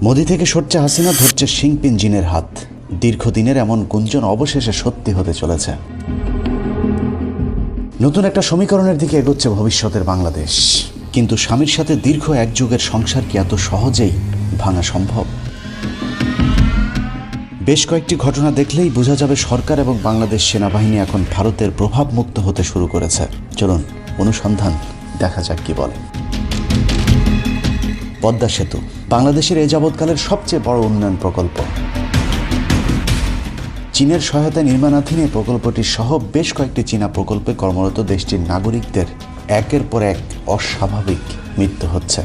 মোদি থেকে সরছে হাসিনা, ধরছে শিংপিন জিনের হাত। দীর্ঘদিনের এমন গুঞ্জন অবশেষে সত্যি হতে চলেছে। নতুন একটা সমীকরণের দিকে এগোচ্ছে ভবিষ্যতের বাংলাদেশ। কিন্তু স্বামীর সাথে দীর্ঘ এক যুগের সংসার কি এত সহজেই ভাঙা সম্ভব? বেশ কয়েকটি ঘটনা দেখলেই বোঝা যাবে সরকার এবং বাংলাদেশ সেনাবাহিনী এখন ভারতের প্রভাব মুক্ত হতে শুরু করেছে। চলুন অনুসন্ধান দেখা যাক কি বলে। পদ্মা সেতু বাংলাদেশের এ যাবৎকালের সবচেয়ে বড় উন্নয়ন প্রকল্প। চীনের সহায়তায় নির্মাণাধীন এই প্রকল্পটি সহ বেশ কয়েকটি চীনা প্রকল্পে কর্মরত দেশটির নাগরিকদের একের পর এক অস্বাভাবিক মৃত্যু হচ্ছে।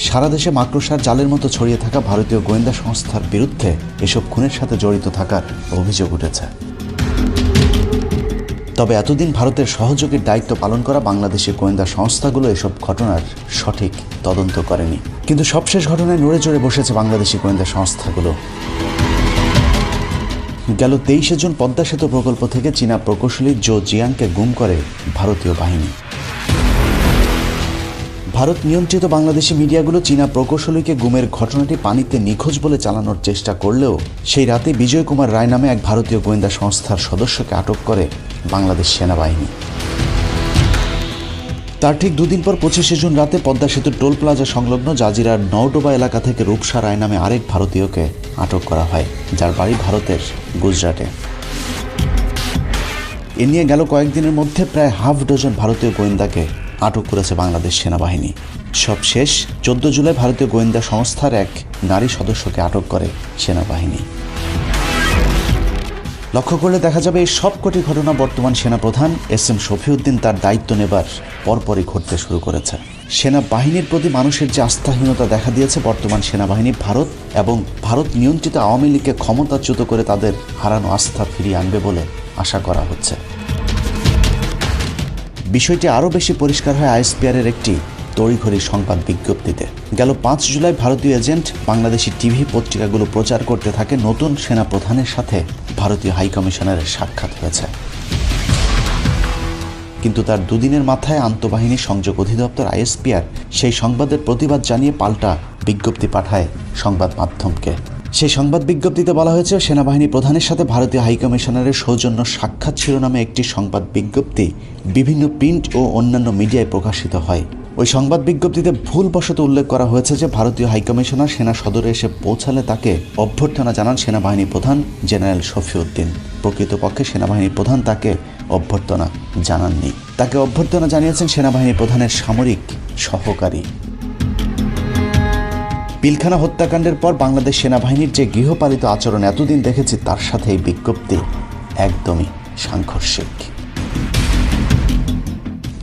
সারা দেশে মাকড়সার জালের মতো ছড়িয়ে থাকা ভারতীয় গোয়েন্দা সংস্থার বিরুদ্ধে এসব খুনের সাথে জড়িত থাকার অভিযোগ উঠেছে। তবে এতদিন ভারতের সহযোগীর দায়িত্ব পালন করা বাংলাদেশের গোয়েন্দা সংস্থাগুলো এসব ঘটনার সঠিক তদন্ত করেনি। কিন্তু সবশেষ ঘটনায় নড়ে চড়ে বসেছে বাংলাদেশি গোয়েন্দা সংস্থাগুলো। গেল 23 জুন পদ্মা সেতু প্রকল্প থেকে চীনা প্রকৌশলী জো জিয়াংকে গুম করে ভারতীয় বাহিনী। ভারত নিয়ন্ত্রিত বাংলাদেশি মিডিয়াগুলো চীনা প্রকৌশলীকে গুমের ঘটনাটি পানিতে নিখোঁজ বলে চালানোর চেষ্টা করলেও সেই রাতে বিজয় কুমার রায় নামে এক ভারতীয় গোয়েন্দা সংস্থার সদস্যকে আটক করে বাংলাদেশ সেনাবাহিনী। তার ঠিক দুদিন পর 25 জুন রাতে পদ্মা সেতুর টোল প্লাজা সংলগ্ন জাজিরার নওডোবা এলাকা থেকে রূপসা রায় নামে আরেক ভারতীয়কে আটক করা হয়, যার বাড়ি ভারতের গুজরাটে। এ নিয়ে গেল কয়েকদিনের মধ্যে প্রায় হাফ ডজন ভারতীয় গোয়েন্দাকে আটক করেছে বাংলাদেশ সেনাবাহিনী। সবশেষ 14 জুলাই ভারতীয় গোয়েন্দা সংস্থার এক নারী সদস্যকে আটক করে সেনাবাহিনী। লক্ষ্য করলে দেখা যাবে এই সবকটি ঘটনা বর্তমান সেনাপ্রধান এস.এম. শফিউদ্দিন তার দায়িত্ব নেবার পরপরই ঘটতে শুরু করেছে। সেনাবাহিনীর প্রতি মানুষের যে আস্থাহীনতা দেখা দিয়েছে, বর্তমান সেনাবাহিনী ভারত এবং ভারত নিয়ন্ত্রিত আওয়ামী লীগকে ক্ষমতাচ্যুত করে তাদের হারানো আস্থা ফিরিয়ে আনবে বলে আশা করা হচ্ছে। বিষয়টি আরও বেশি পরিষ্কার হয় আইএসপিআরের একটি তড়িঘড়ি সংবাদ বিজ্ঞপ্তিতে। গেল 5 জুলাই ভারতীয় এজেন্ট বাংলাদেশি টিভি পত্রিকাগুলো প্রচার করতে থাকে নতুন সেনাপ্রধানের সাথে ভারতীয় হাইকমিশনারের সাক্ষাৎ হয়েছে। কিন্তু তার দুদিনের মাথায় আন্তঃবাহিনী সংযোগ অধিদপ্তর আইএসপিআর সেই সংবাদের প্রতিবাদ জানিয়ে পাল্টা বিজ্ঞপ্তি পাঠায় সংবাদ মাধ্যমকে। সেই সংবাদ বিজ্ঞপ্তিতে বলা হয়েছে, সেনাবাহিনী প্রধানের সাথে ভারতীয় হাইকমিশনারের সৌজন্য সাক্ষাৎ শিরোনামে একটি সংবাদ বিজ্ঞপ্তি বিভিন্ন প্রিন্ট ও অন্যান্য মিডিয়ায় প্রকাশিত হয়। ওই সংবাদ বিজ্ঞপ্তিতে ভুলবশত উল্লেখ করা হয়েছে যে ভারতীয় হাইকমিশনার সেনা সদরে এসে পৌঁছালে তাকে অভ্যর্থনা জানান সেনাবাহিনী প্রধান জেনারেল শফিউদ্দিন। প্রকৃতপক্ষে সেনাবাহিনী প্রধান তাকে অভ্যর্থনা জানাননি। তাকে অভ্যর্থনা জানিয়েছেন সেনাবাহিনী প্রধানের সামরিক সহকারী। পিলখানা হত্যাকাণ্ডের পর বাংলাদেশ সেনাবাহিনীর যে গৃহপালিত আচরণ এতদিন দেখেছি, তার সাথে এই বিজ্ঞপ্তি একদমই সাংঘর্ষিক।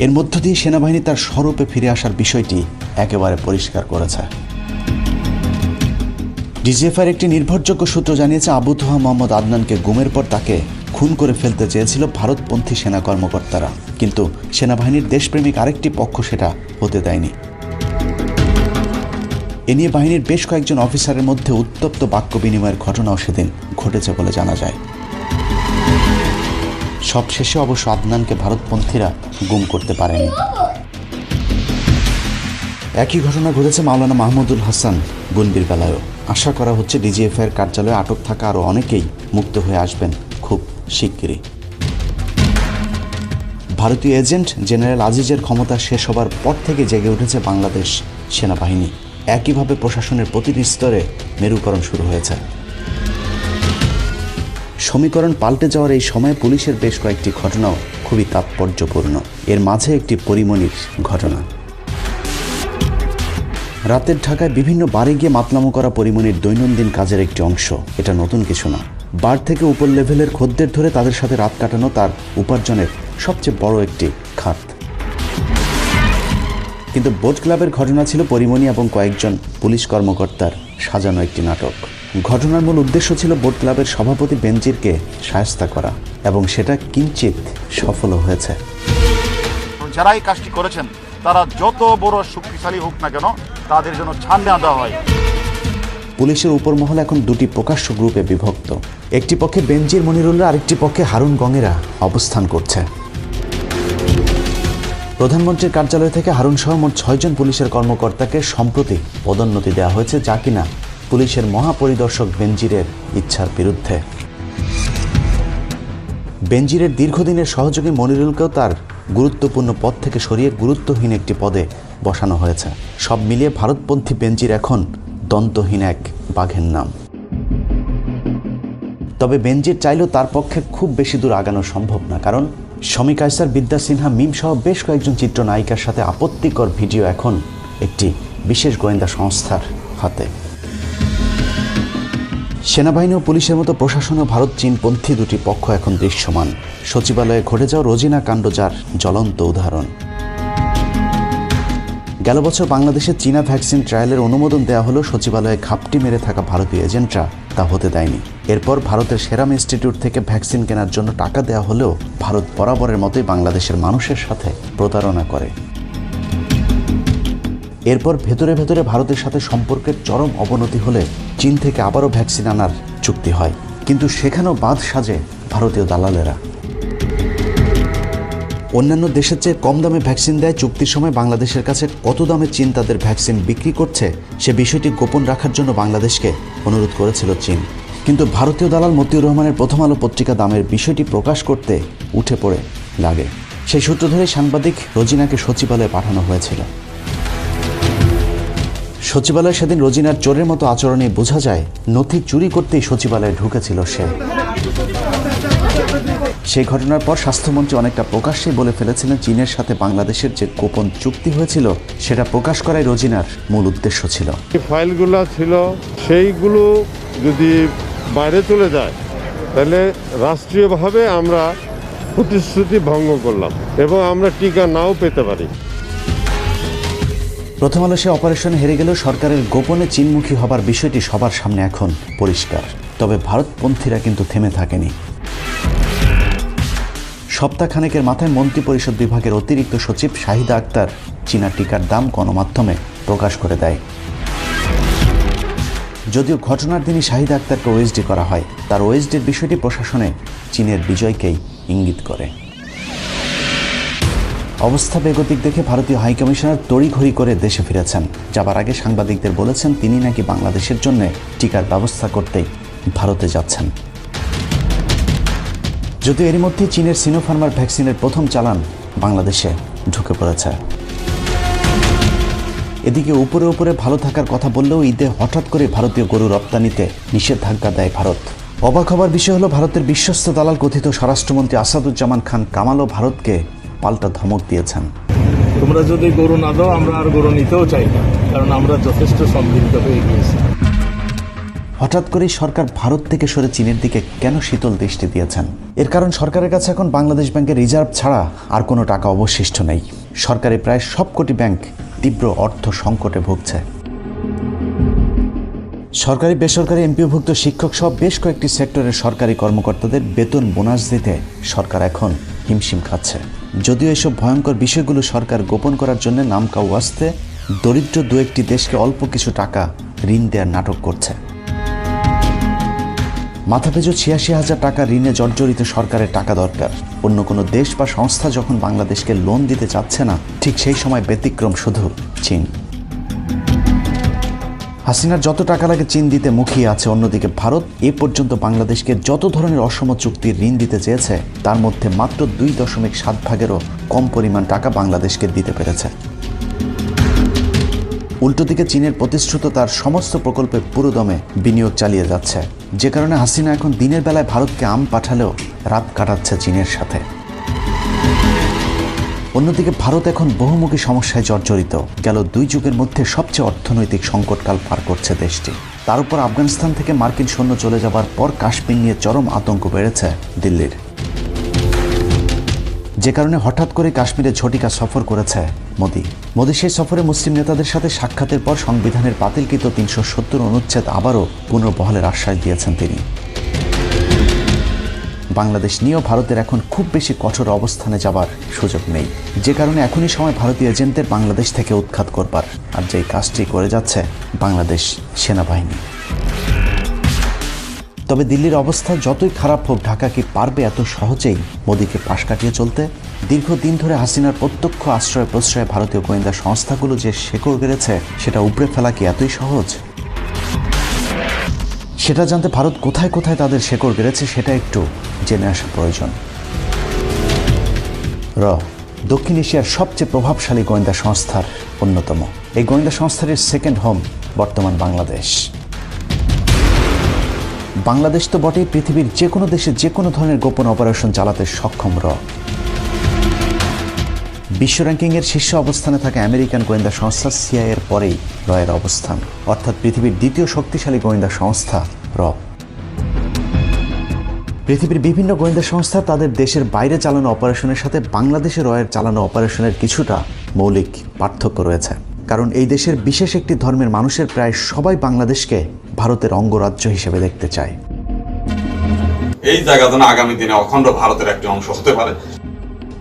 এর মধ্য দিয়ে সেনাবাহিনী তার স্বরূপে ফিরে আসার বিষয়টি একেবারে পরিষ্কার করেছে। ডিজিএফআইয়ের একটি নির্ভরযোগ্য সূত্র জানিয়েছে, আবু তোহা মোহাম্মদ আদনানকে গুমের পর তাকে খুন করে ফেলতে চেয়েছিল ভারতপন্থী সেনা কর্মকর্তারা, কিন্তু সেনাবাহিনীর দেশপ্রেমিক আরেকটি পক্ষ সেটা হতে দেয়নি। এ নিয়ে বাহিনীর বেশ কয়েকজন অফিসারের মধ্যে উত্তপ্ত বাক্য বিনিময়ের ঘটনাও সেদিন ঘটেছে বলে জানা যায়। সবশেষে অবশ্য আদনানকে ভারতপন্থীরা গুম করতে পারেনি। একই ঘটনা ঘটেছে মাওলানা মাহমুদুল হাসান গনবির বেলায়ও। আশা করা হচ্ছে ডিজিএফআইয়ের কার্যালয়ে আটক থাকা আরও অনেকেই মুক্ত হয়ে আসবেন খুব শিগগিরই। ভারতীয় এজেন্ট জেনারেল আজিজের ক্ষমতা শেষ হবার পর থেকে জেগে উঠেছে বাংলাদেশ সেনাবাহিনী। একইভাবে প্রশাসনের প্রতিটি স্তরে মেরুকরণ শুরু হয়েছে। সমীকরণ পাল্টে যাওয়ার এই সময়ে পুলিশের বেশ কয়েকটি ঘটনাও খুবই তাৎপর্যপূর্ণ। এর মাঝে একটি পরিমণির ঘটনা। রাতের ঢাকায় বিভিন্ন বারে গিয়ে মাতলামো করা পরিমণির দৈনন্দিন কাজের একটি অংশ। এটা নতুন কিছু না। বার থেকে উপর লেভেলের খদ্দের ধরে তাদের সাথে রাত কাটানো তার উপার্জনের সবচেয়ে বড় একটি খাত। কিন্তু বোট ক্লাবের ঘটনা ছিল পরিমণি এবং কয়েকজন পুলিশ কর্মকর্তার সাজানো একটি নাটক। ঘটনার মূল উদ্দেশ্য ছিল বোট ক্লাবের সভাপতি বেনজিরকে শায়েস্তা করা, এবং সেটা কিঞ্চিত সফলও হয়েছে। যারা এই কাজটি করেছেন তারা যত বড় শক্তিশালী হোক না কেন, তাদের জন্য ছাড় না দেওয়া হয়। পুলিশের উপর মহল এখন দুটি প্রকাশ্য গ্রুপে বিভক্ত। একটি পক্ষে বেনজির মনিরুল্লাহ, আরেকটি পক্ষে হারুন গঙেরা অবস্থান করছে। প্রধানমন্ত্রীর কার্যালয় থেকে হারুন সহ মোট 6 জন পুলিশের কর্মকর্তাকে সম্প্রতি পদোন্নতি দেওয়া হয়েছে, যা কিনা পুলিশের মহাপরিদর্শক বেনজিরের ইচ্ছার বিরুদ্ধে। বেনজিরের দীর্ঘদিনের সহযোগী মনিরুলকেও তার গুরুত্বপূর্ণ পদ থেকে সরিয়ে গুরুত্বহীন একটি পদে বসানো হয়েছে। সব মিলিয়ে ভারতপন্থী বেনজির এখন দন্তহীন এক বাঘের নাম। তবে বেনজির চাইলেও তার পক্ষে খুব বেশি দূর আগানো সম্ভব না, কারণ শমী কায়সার, বিদ্যা সিনহা, মিম সহ বেশ কয়েকজন চিত্রনায়িকার সাথে আপত্তিকর ভিডিও এখন একটি বিশেষ গোয়েন্দা সংস্থার হাতে। সেনাবাহিনী ও পুলিশের মতো প্রশাসন ও ভারত চীনপন্থী দুটি পক্ষ এখন দৃশ্যমান। সচিবালয়ে ঘটে যাওয়া রোজিনা কাণ্ড যার জ্বলন্ত উদাহরণ। গেল বছর বাংলাদেশে চীনা ভ্যাকসিন ট্রায়ালের অনুমোদন দেওয়া হলেও সচিবালয়ে ঘাপটি মেরে থাকা ভারতীয় এজেন্টরা তা হতে দেয়নি। এরপর ভারতের সেরাম ইনস্টিটিউট থেকে ভ্যাকসিন কেনার জন্য টাকা দেওয়া হলেও ভারত বরাবরের মতোই বাংলাদেশের মানুষের সাথে প্রতারণা করে। এরপর ভেতরে ভেতরে ভারতের সাথে সম্পর্কের চরম অবনতি হলে চীন থেকে আবারও ভ্যাকসিন আনার চুক্তি হয়, কিন্তু সেখানেও বাঁধ সাজে ভারতীয় দালালেরা। অন্যান্য দেশের চেয়ে কম দামে ভ্যাকসিন দেয় চুক্তির সময় বাংলাদেশের কাছে কত দামে চীন তাদের ভ্যাকসিন বিক্রি করছে সে বিষয়টি গোপন রাখার জন্য বাংলাদেশকে অনুরোধ করেছিল চীন। কিন্তু ভারতীয় দালাল মতিউর রহমানের প্রথম আলো পত্রিকা দামের বিষয়টি প্রকাশ করতে উঠে পড়ে লাগে। সেই সূত্র ধরে সাংবাদিক রোজিনাকে সচিবালয়ে পাঠানো হয়েছিল। সচিবালয়ে সেদিন রোজিনার চোরের মতো আচরণে বোঝা যায় নথি চুরি করতেই সচিবালয়ে ঢুকেছিল সে। সেই ঘটনার পর স্বাস্থ্যমন্ত্রী অনেকটা প্রকাশ্যেই বলে ফেলেছিলেন চীনের সাথে বাংলাদেশের যে গোপন চুক্তি হয়েছিল সেটা প্রকাশ করাই রোজিনার মূল উদ্দেশ্য ছিল। ফাইলগুলো ছিল সেইগুলো যদি বাইরে চলে যায় তাহলে রাষ্ট্রীয়ভাবে আমরা প্রতিশ্রুতি ভঙ্গ করলাম এবং আমরা টিকা নাও পেতে পারি। প্রথম আলো সে অপারেশন হেরে গেলেও সরকারের গোপনে চীনমুখী হবার বিষয়টি সবার সামনে এখন পরিষ্কার। তবে ভারতপন্থীরা কিন্তু থেমে থাকেনি। সপ্তাহখানেকের মাথায় মন্ত্রিপরিষদ বিভাগের অতিরিক্ত সচিব শাহিদা আক্তার চীনা টিকার দাম গণমাধ্যমে প্রকাশ করে দেয়। যদিও ঘটনার দিনই শাহিদা আক্তারকে ওএসডি করা হয়, তার ওএসডির বিষয়টি প্রশাসনে চীনের বিজয়কেই ইঙ্গিত করে। অবস্থা বেগতিক দেখে ভারতীয় হাইকমিশনার তড়িঘড়ি করে দেশে ফিরেছেন। যাবার আগে সাংবাদিকদের বলেছেন তিনি নাকি বাংলাদেশের জন্য টিকার ব্যবস্থা করতেই ভারতে যাচ্ছেন। যদিও এরই মধ্যে চীনের সিনোফার্মার ভ্যাকসিনের প্রথম চালান বাংলাদেশে ঢুকে পড়েছে। এদিকে উপরে উপরে ভালো থাকার কথা বললেও ঈদে হঠাৎ করে ভারতীয় গরু রপ্তানিতে নিষেধাজ্ঞা দেয় ভারত। অবাক হবার বিষয় হলো ভারতের বিশ্বস্ত দালাল কথিত স্বরাষ্ট্রমন্ত্রী আসাদুজ্জামান খান কামালও ভারতকে পাল্টা ধমক দিয়েছেন। তোমরা যদি গরু না দাও আমরা আর গরু নিতেও চাই না, কারণ আমরা যথেষ্ট সমৃদ্ধ হয়ে গিয়েছি। হঠাৎ করেই সরকার ভারত থেকে সরে চীনের দিকে কেন শীতল দৃষ্টি দিয়েছেন? এর কারণ সরকারের কাছে এখন বাংলাদেশ ব্যাংকের রিজার্ভ ছাড়া আর কোনো টাকা অবশিষ্ট নেই। সরকারি প্রায় সবকটি ব্যাংক তীব্র অর্থ সংকটে ভুগছে। সরকারি বেসরকারি এমপিওভুক্ত শিক্ষক সহ বেশ কয়েকটি সেক্টরের সরকারি কর্মকর্তাদের বেতন বোনাস দিতে সরকার এখন হিমশিম খাচ্ছে। যদিও এসব ভয়ঙ্কর বিষয়গুলো সরকার গোপন করার জন্য নামকাও ওয়াস্তে দরিদ্র দু একটি দেশকে অল্প কিছু টাকা ঋণ দেওয়ার নাটক করছে। মাথাপিছু ৮৬,০০০ টাকা ঋণে জর্জরিত সরকারের টাকা দরকার। অন্য কোনো দেশ বা সংস্থা যখন বাংলাদেশকে লোন দিতে চাচ্ছে না, ঠিক সেই সময় ব্যতিক্রম শুধু চীন। হাসিনার যত টাকা লাগে চীন দিতে মুখিয়ে আছে। অন্যদিকে ভারত এ পর্যন্ত বাংলাদেশকে যত ধরনের অসম চুক্তির ঋণ দিতে চেয়েছে তার মধ্যে মাত্র ২.৭ ভাগেরও কম পরিমাণ টাকা বাংলাদেশকে দিতে পেরেছে। উল্টো দিকে চীনের প্রতিশ্রুত তার সমস্ত প্রকল্পে পুরোদমে বিনিয়োগ চালিয়ে যাচ্ছে, যে কারণে হাসিনা এখন দিনের বেলায় ভারতকে আম পাঠালেও রাত কাটাচ্ছে চীনের সাথে। অন্যদিকে ভারত এখন বহুমুখী সমস্যায় জর্জরিত। গেল ২ যুগের মধ্যে সবচেয়ে অর্থনৈতিক সংকটকাল পার করছে দেশটি। তার উপর আফগানিস্তান থেকে মার্কিন সৈন্য চলে যাবার পর কাশ্মীর নিয়ে চরম আতঙ্ক বেড়েছে দিল্লির, যে কারণে হঠাৎ করে কাশ্মীরে ঝটিকা সফর করেছে মোদি। সেই সফরে মুসলিম নেতাদের সাথে সাক্ষাতের পর সংবিধানের বাতিলকৃত ৩৭০ অনুচ্ছেদ আবারও পুনর্বহালের আশ্বাস দিয়েছেন তিনি। বাংলাদেশ নিয়েও ভারতের এখন খুব বেশি কঠোর অবস্থানে যাবার সুযোগ নেই, যে কারণে এখনই সময় ভারতীয় এজেন্টদের বাংলাদেশ থেকে উৎখাত করবার। আর যেই কাজটি করে যাচ্ছে বাংলাদেশ সেনাবাহিনী। তবে তবে দিল্লির অবস্থা যতই খারাপ হোক, ঢাকা কি পারবে এত সহজেই মোদীকে পাশ কাটিয়ে চলতে? দীর্ঘদিন ধরে হাসিনার প্রত্যক্ষ আশ্রয় প্রশ্রয়ে ভারতীয় গোয়েন্দা সংস্থাগুলো যে শেকড় গেড়েছে, সেটা উপড়ে ফেলা কি এতই সহজ? সেটা জানতে ভারত কোথায় কোথায় তাদের শেকড় গেড়েছে সেটা একটু জেনে আসা প্রয়োজন। দক্ষিণ এশিয়ার সবচেয়ে প্রভাবশালী গোয়েন্দা সংস্থার অন্যতম। এই গোয়েন্দা সংস্থাটির সেকেন্ড হোম বর্তমান বাংলাদেশ। বাংলাদেশ তো বটেই, পৃথিবীর যে কোনো দেশে যে কোনো ধরনের গোপন অপারেশন চালাতে সক্ষম বিশ্ব র্যাঙ্কিংয়ের শীর্ষ অবস্থানে থাকা আমেরিকান গোয়েন্দা সংস্থা সিআইএর পরেই রয়ের অবস্থান, অর্থাৎ পৃথিবীর দ্বিতীয় শক্তিশালী গোয়েন্দা সংস্থা পৃথিবীর বিভিন্ন গোয়েন্দা সংস্থা তাদের দেশের বাইরে চালানো অপারেশনের সাথে বাংলাদেশে রয়ের চালানো অপারেশনের কিছুটা মৌলিক পার্থক্য রয়েছে। কারণ এই দেশের বিশেষ একটি ধর্মের মানুষের প্রায় সবাই বাংলাদেশকে ভারতের অঙ্গরাজ্য হিসেবে দেখতে চায়। এই জায়গা যেন আগামী দিনে অখণ্ড ভারতের একটি অংশ হতে পারে।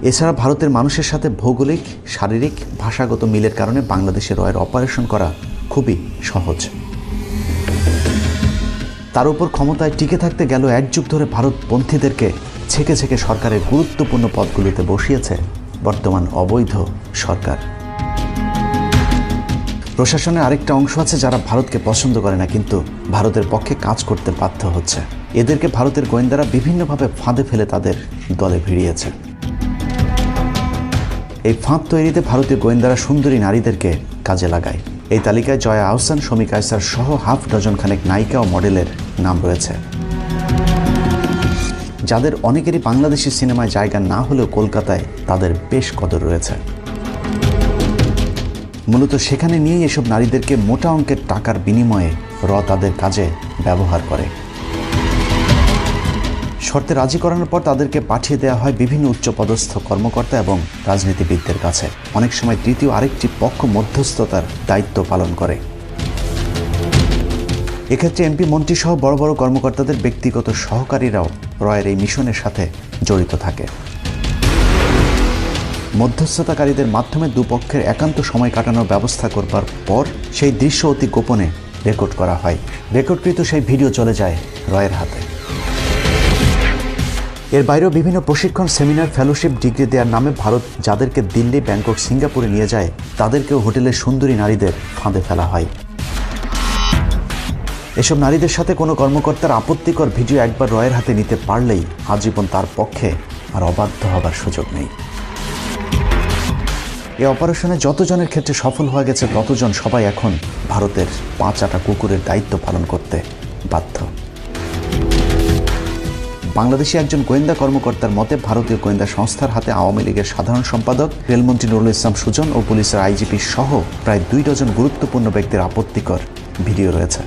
এছাড়া ভারতের মানুষের সাথে ভৌগোলিক, শারীরিক, ভাষাগত মিলের কারণে বাংলাদেশে রয়ের অপারেশন করা খুবই সহজ। তার উপর ক্ষমতায় টিকে থাকতে গেল এক যুগ ধরে ভারতপন্থীদেরকে ছেকে ছেকে সরকারের গুরুত্বপূর্ণ পদগুলিতে বসিয়েছে বর্তমান অবৈধ সরকার। প্রশাসনের আরেকটা অংশ আছে যারা ভারতকে পছন্দ করে না, কিন্তু ভারতের পক্ষে কাজ করতে বাধ্য হচ্ছে। এদেরকে ভারতের গোয়েন্দারা বিভিন্নভাবে ফাঁদে ফেলে তাদের দলে ভিড়িয়েছে। এই ফাঁদ তৈরিতে ভারতীয় গোয়েন্দারা সুন্দরী নারীদেরকে কাজে লাগায়। এই তালিকায় জয়া আহসান, শমী কায়সার সহ হাফ ডজন খানেক নায়িকা ও মডেলের নাম রয়েছে, যাদের অনেকেরই বাংলাদেশি সিনেমায় জায়গা না হলেও কলকাতায় তাদের বেশ কদর রয়েছে। মূলত সেখানে নিয়েই এসব নারীদেরকে মোটা অঙ্কের টাকার বিনিময়ে তাদের কাজে ব্যবহার করে। শর্তে রাজি করানোর পর তাদেরকে পাঠিয়ে দেওয়া হয় বিভিন্ন উচ্চপদস্থ কর্মকর্তা এবং রাজনীতিবিদদের কাছে। অনেক সময় তৃতীয় আরেকটি পক্ষ মধ্যস্থতার দায়িত্ব পালন করে। এক্ষেত্রে এমপি, মন্ত্রী সহ বড় বড় কর্মকর্তাদের ব্যক্তিগত সহকারীরাও রয়ের এই মিশনের সাথে জড়িত থাকে। মধ্যস্থতাকারীদের মাধ্যমে দুপক্ষের একান্ত সময় কাটানোর ব্যবস্থা করবার পর সেই দৃশ্য অতি গোপনে রেকর্ড করা হয়। রেকর্ডকৃত সেই ভিডিও চলে যায় রয়ের হাতে। এর বাইরেও বিভিন্ন প্রশিক্ষণ, সেমিনার, ফেলোশিপ, ডিগ্রি দেওয়ার নামে ভারত যাদেরকে দিল্লি, ব্যাংকক, সিঙ্গাপুরে নিয়ে যায়, তাদেরকেও হোটেলের সুন্দরী নারীদের ফাঁদে ফেলা হয়। এসব নারীদের সাথে কোনো কর্মকর্তার আপত্তিকর ভিডিও একবার রয়ের হাতে নিতে পারলেই আজীবন তার পক্ষে আর অবাধ্য হবার সুযোগ নেই। এই অপারেশনে যতজনের ক্ষেত্রে সফল হয়ে গেছে ততজন সবাই এখন ভারতের 5 কুকুরের দায়িত্ব পালন করতে বাধ্য। বাংলাদেশি একজন গোয়েন্দা কর্মকর্তার মতে, ভারতীয় গোয়েন্দা সংস্থার হাতে আওয়ামী লীগের সাধারণ সম্পাদক, রেলমন্ত্রী নুরুল ইসলাম সুজন ও পুলিশের আইজিপি সহ প্রায় 2 ডজন গুরুত্বপূর্ণ ব্যক্তির আপত্তিকর ভিডিও রয়েছে।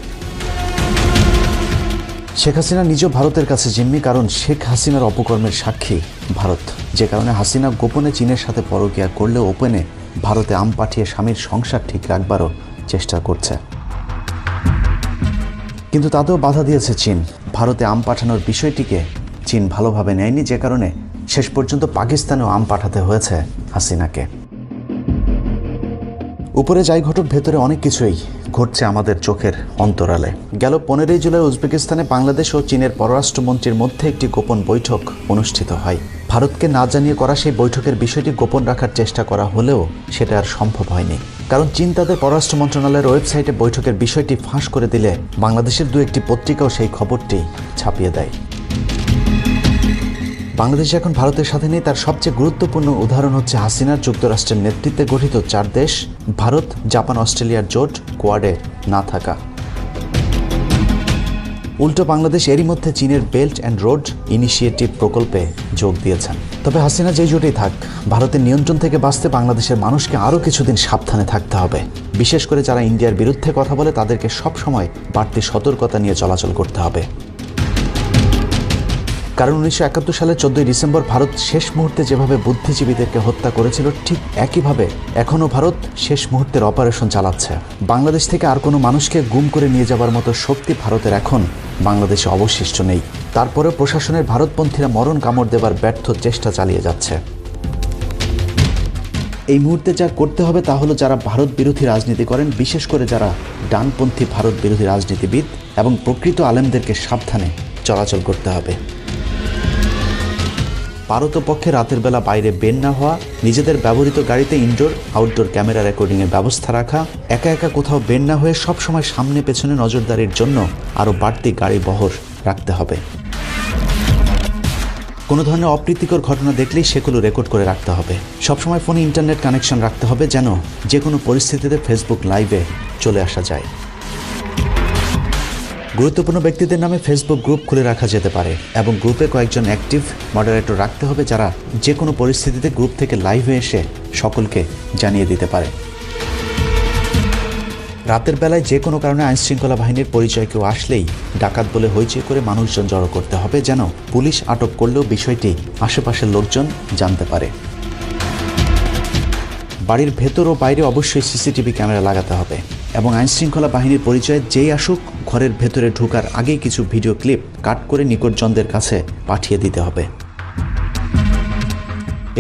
শেখ হাসিনা নিজেও ভারতের কাছে জিম্মি, কারণ শেখ হাসিনার অপকর্মের সাক্ষী ভারত, যে কারণে হাসিনা গোপনে চীনের সাথে পরকীয়া করলেও ওপেনে ভারতে আম পাঠিয়ে স্বামীর সংসার ঠিক রাখবারও চেষ্টা করছে। কিন্তু তাতেও বাধা দিয়েছে চীন। ভারতে আম পাঠানোর বিষয়টিকে চীন ভালোভাবে নেয়নি, যে কারণে শেষ পর্যন্ত পাকিস্তানেও আম পাঠাতে হয়েছে হাসিনাকে। উপরে যাই ঘটুক, ভেতরে অনেক কিছুই ঘটছে আমাদের চোখের অন্তরালে। গেল 15 জুলাই উজবেকিস্তানে বাংলাদেশ ও চীনের পররাষ্ট্রমন্ত্রীর মধ্যে একটি গোপন বৈঠক অনুষ্ঠিত হয়। ভারতকে না জানিয়ে করা সেই বৈঠকের বিষয়টি গোপন রাখার চেষ্টা করা হলেও সেটা আর সম্ভব হয়নি, কারণ চীন তাদের পররাষ্ট্র মন্ত্রণালয়ের ওয়েবসাইটে বৈঠকের বিষয়টি ফাঁস করে দিলে বাংলাদেশের 2-1টি পত্রিকাও সেই খবরটি ছাপিয়ে দেয়। বাংলাদেশ এখন ভারতের সাথে নেই, তার সবচেয়ে গুরুত্বপূর্ণ উদাহরণ হচ্ছে হাসিনার যুক্তরাষ্ট্রের নেতৃত্বে গঠিত 4 দেশ ভারত, জাপান, অস্ট্রেলিয়ার জোট কোয়াডে না থাকা। উল্টো বাংলাদেশ এরই মধ্যে চীনের বেল্ট অ্যান্ড রোড ইনিশিয়েটিভ প্রকল্পে যোগ দিয়েছেন। তবে হাসিনা যেই জোটেই থাক, ভারতের নিয়ন্ত্রণ থেকে বাঁচতে বাংলাদেশের মানুষকে আরও কিছুদিন সাবধানে থাকতে হবে। বিশেষ করে যারা ইন্ডিয়ার বিরুদ্ধে কথা বলে তাদেরকে সবসময় বাড়তি সতর্কতা নিয়ে চলাচল করতে হবে। কারণ 1971 সালের 14 ডিসেম্বর ভারত শেষ মুহূর্তে যেভাবে বুদ্ধিজীবীদেরকে হত্যা করেছিল, ঠিক একইভাবে এখনও ভারত শেষ মুহূর্তের অপারেশন চালাচ্ছে। বাংলাদেশ থেকে আর কোনো মানুষকে গুম করে নিয়ে যাবার মতো শক্তি ভারতের এখন বাংলাদেশে অবশিষ্ট নেই। তারপরে প্রশাসনের ভারতপন্থীরা মরণ কামড় দেবার ব্যর্থ চেষ্টা চালিয়ে যাচ্ছে। এই মুহূর্তে যা করতে হবে তা হলো, যারা ভারত বিরোধী রাজনীতি করেন, বিশেষ করে যারা ডানপন্থী ভারত বিরোধী রাজনীতিবিদ এবং প্রকৃত আলেমদেরকে সাবধানে চলাচল করতে হবে। পারতপক্ষে রাতের বেলা বাইরে বের না হওয়া, নিজেদের ব্যবহৃত গাড়িতে ইনডোর আউটডোর ক্যামেরা রেকর্ডিংয়ের ব্যবস্থা রাখা, একা একা কোথাও বের না হয়ে সবসময় সামনে পেছনে নজরদারির জন্য আরও বাড়তি গাড়ি বহর রাখতে হবে। কোনো ধরনের অপ্রীতিকর ঘটনা দেখলেই সেগুলো রেকর্ড করে রাখতে হবে। সবসময় ফোনে ইন্টারনেট কানেকশন রাখতে হবে যেন যে কোনো পরিস্থিতিতে ফেসবুক লাইভে চলে আসা যায়। গুরুত্বপূর্ণ ব্যক্তিদের নামে ফেসবুক গ্রুপ খুলে রাখা যেতে পারে এবং গ্রুপে কয়েকজন অ্যাক্টিভ মডারেটর রাখতে হবে যারা যে কোনো পরিস্থিতিতে গ্রুপ থেকে লাইভে এসে সকলকে জানিয়ে দিতে পারে। রাতের বেলায় যে কোনো কারণে আইনশৃঙ্খলা বাহিনীর পরিচয় কেউ আসলেই ডাকাত বলে হইচই করে মানুষজন জড়ো করতে হবে যেন পুলিশ আটক করলেও বিষয়টি আশেপাশের লোকজন জানতে পারে। বাড়ির ভেতর ও বাইরে অবশ্যই সিসিটিভি ক্যামেরা লাগাতে হবে এবং আইনশৃঙ্খলা বাহিনীর পরিচয়ে যেই আসুক ঘরের ভেতরে ঢোকার আগেই কিছু ভিডিও ক্লিপ কাট করে নিকটজনদের কাছে পাঠিয়ে দিতে হবে।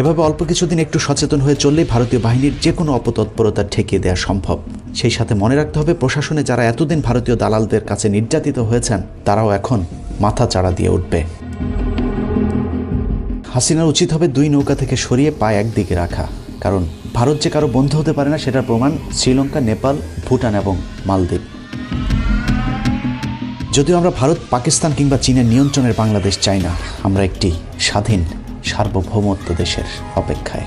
এভাবে অল্প কিছুদিন একটু সচেতন হয়ে চললেই ভারতীয় বাহিনীর যে কোনো অপতৎপরতা ঠেকিয়ে দেওয়া সম্ভব। সেই সাথে মনে রাখতে হবে প্রশাসনে যারা এতদিন ভারতীয় দালালদের কাছে নির্যাতিত হয়েছেন তারাও এখন মাথা চাড়া দিয়ে উঠবে। হাসিনার উচিত হবে দুই নৌকা থেকে সরিয়ে পা একদিকে রাখা, কারণ ভারত যে কারো বন্ধু হতে পারে না সেটার প্রমাণ শ্রীলঙ্কা, নেপাল, ভুটান এবং মালদ্বীপ। যদিও আমরা ভারত, পাকিস্তান কিংবা চীনের নিয়ন্ত্রণের বাংলাদেশ চাই না, আমরা একটি স্বাধীন সার্বভৌমত্ব দেশের অপেক্ষায়।